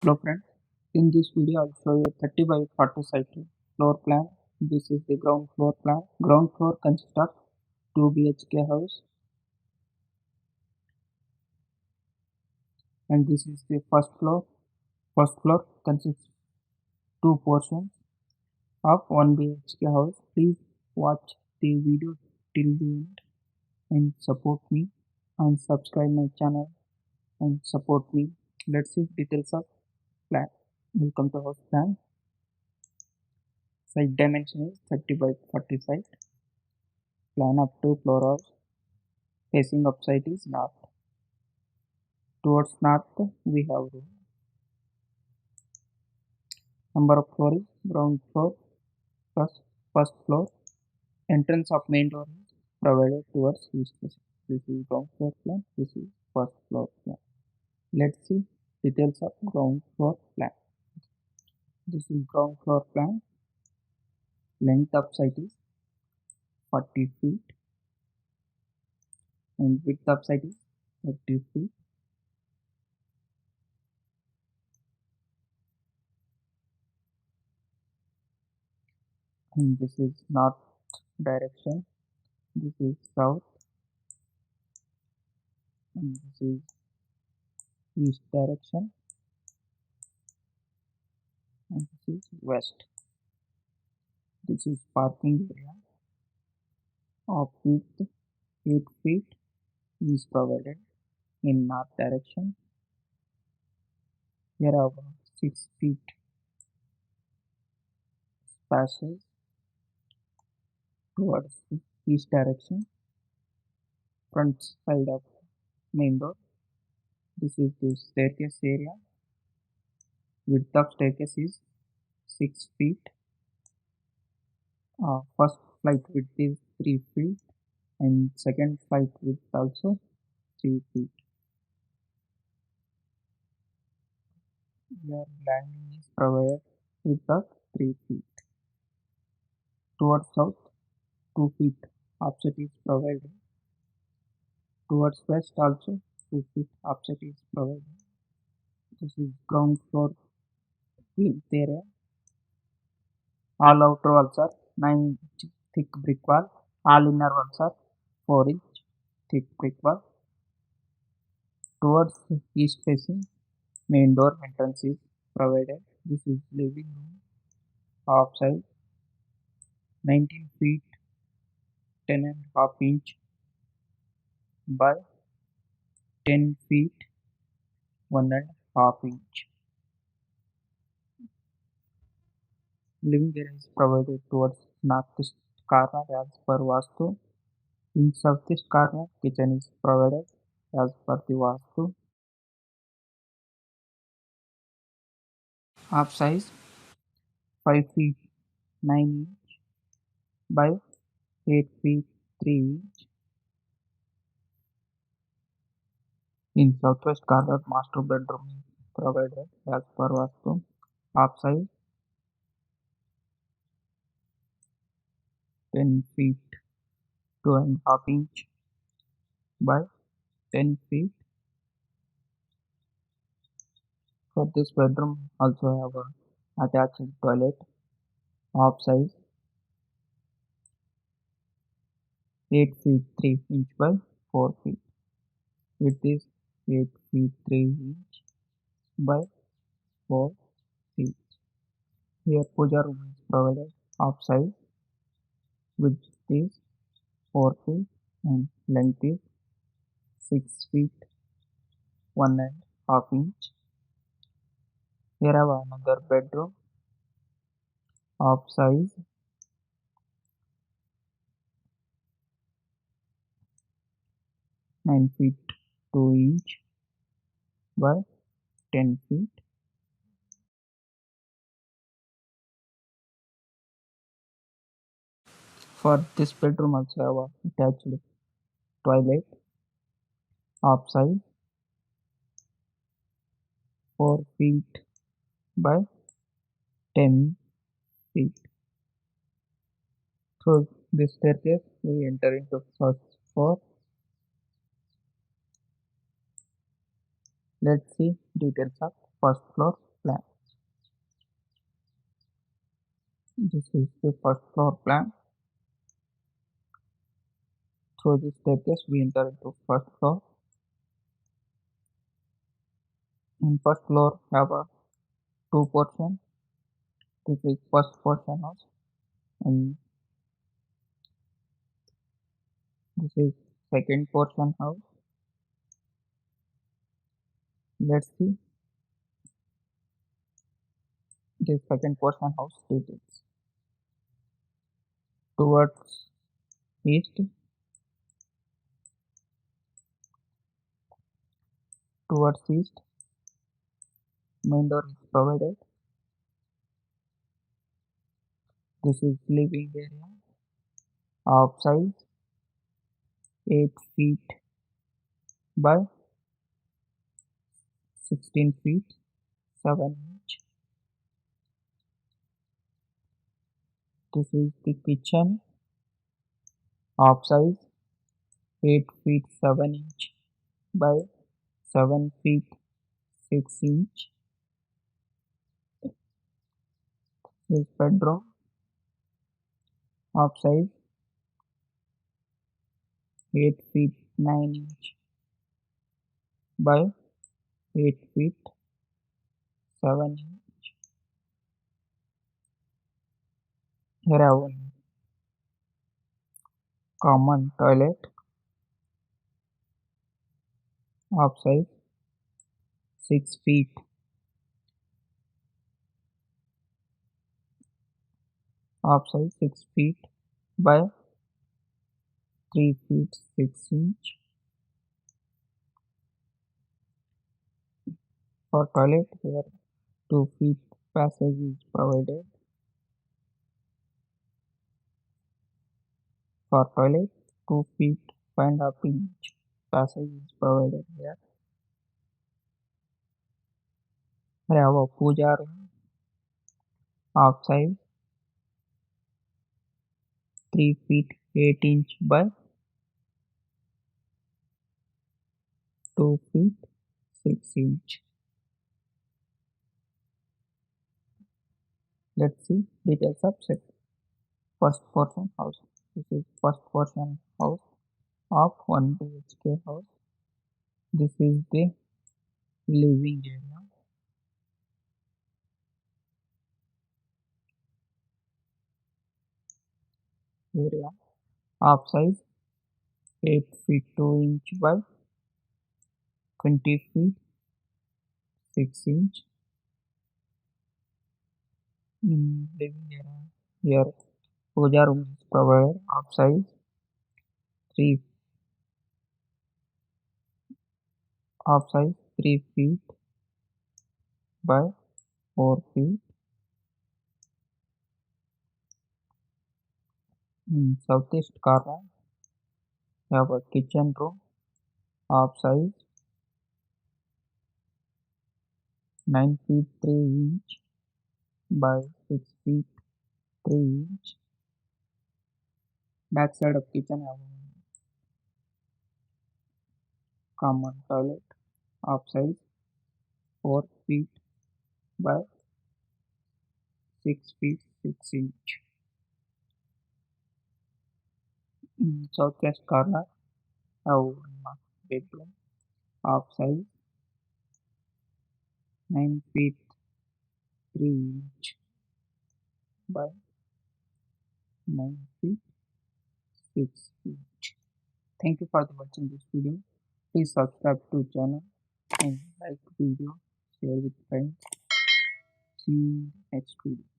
Hello friends, in this video I'll show you 30 by 40 site floor plan. This is the ground floor plan. Ground floor consists of 2 BHK house and this is the first floor. First floor consists 2 portions of 1 BHK house. Please watch the video till the end and support me and subscribe my channel and support me. Let's see details of plan. Welcome to house plan. Site dimension is 30 by 40 site. Plan up to floor house. Facing upside is north. Towards north we have room. Number of floor is ground floor plus first floor. Entrance of main door is provided towards east. This is ground floor plan. This is first floor plan. Let's see details of ground floor plan. This is ground floor plan. Length of site is 40 feet and width of site is 30 feet. And this is north direction. This is south and this is east direction and this is west. This is parking area of width 8 feet is provided in north direction. Here are 6 feet spaces towards east direction. Front side of main door. This is the staircase area. Width of staircase is 6 feet. First flight width is 3 feet and second flight width also 3 feet. Your landing is provided with the 3 feet. Towards south 2 feet offset is provided. Towards west also 2 feet offset is provided. This is ground floor plinth area. All outer walls are 9-inch thick brick wall. All inner walls are 4-inch thick brick wall. Towards east facing main door entrance is provided. This is living room of size 19 feet 10.5 inch by 10 feet 1.5 inch. Living area is provided towards northeast corner as per Vastu. In southeast corner, kitchen is provided as per the Vastu. Half size 5 feet 9 inch by 8 feet 3 inch. In southwest corner, master bedroom is provided as per Vastu. Half size 10 feet 2.5 inch by 10 feet. For this bedroom also have a attached toilet. Half size 8 feet 3 inch by 4 feet. Width is 8 feet 3 inch by 4 feet. Here puja room is provided. Half size. Width is 4 feet and length is 6 feet 1.5 inch. Here have another bedroom. Half size 9 feet 2 inch by 10 feet. For this bedroom also have a attached toilet. Half size 4 feet by 10 feet. Through this staircase we enter into first floor. Let's see details of first floor. This is the first floor plan. Through this staircase we enter into first floor. In first floor have a two portion. This is first portion house and this is second portion house. Let's see this second portion house details. Towards east, main door is provided. This is living area of size 8 feet by 16 feet 7 inch. This is the kitchen of size 8 feet 7 inch by 7 feet 6 inch. This bedroom of size 8 feet 9 inch by 8 feet 7 inch. Here I have one common toilet of size 6 feet by 3 feet 6 inch. For toilet here 2 feet passage is provided. For toilet 2 feet 5.5 inch passage is provided here. Here I have a puja room of size 3 feet 8 inch by 2 feet 6 inch. Let's see details of set. First portion house. This is first portion house of 1 BHK house. This is the living area of size 8 feet 2 inch by 20 feet 6 inch. In living area here puja room is provided of size 3 feet by 4 feet. In southeast corner we have a kitchen room of size 9 feet 3 inch by 6 feet 3 inch. Back side of kitchen have a common toilet of size 4 feet by 6 feet 6 inch. In southwest corner have one master bedroom of size 9 feet 3 inch by 9 feet 6 inch. Thank you for watching this video. Please subscribe to channel and like video, share with friends. See you next video.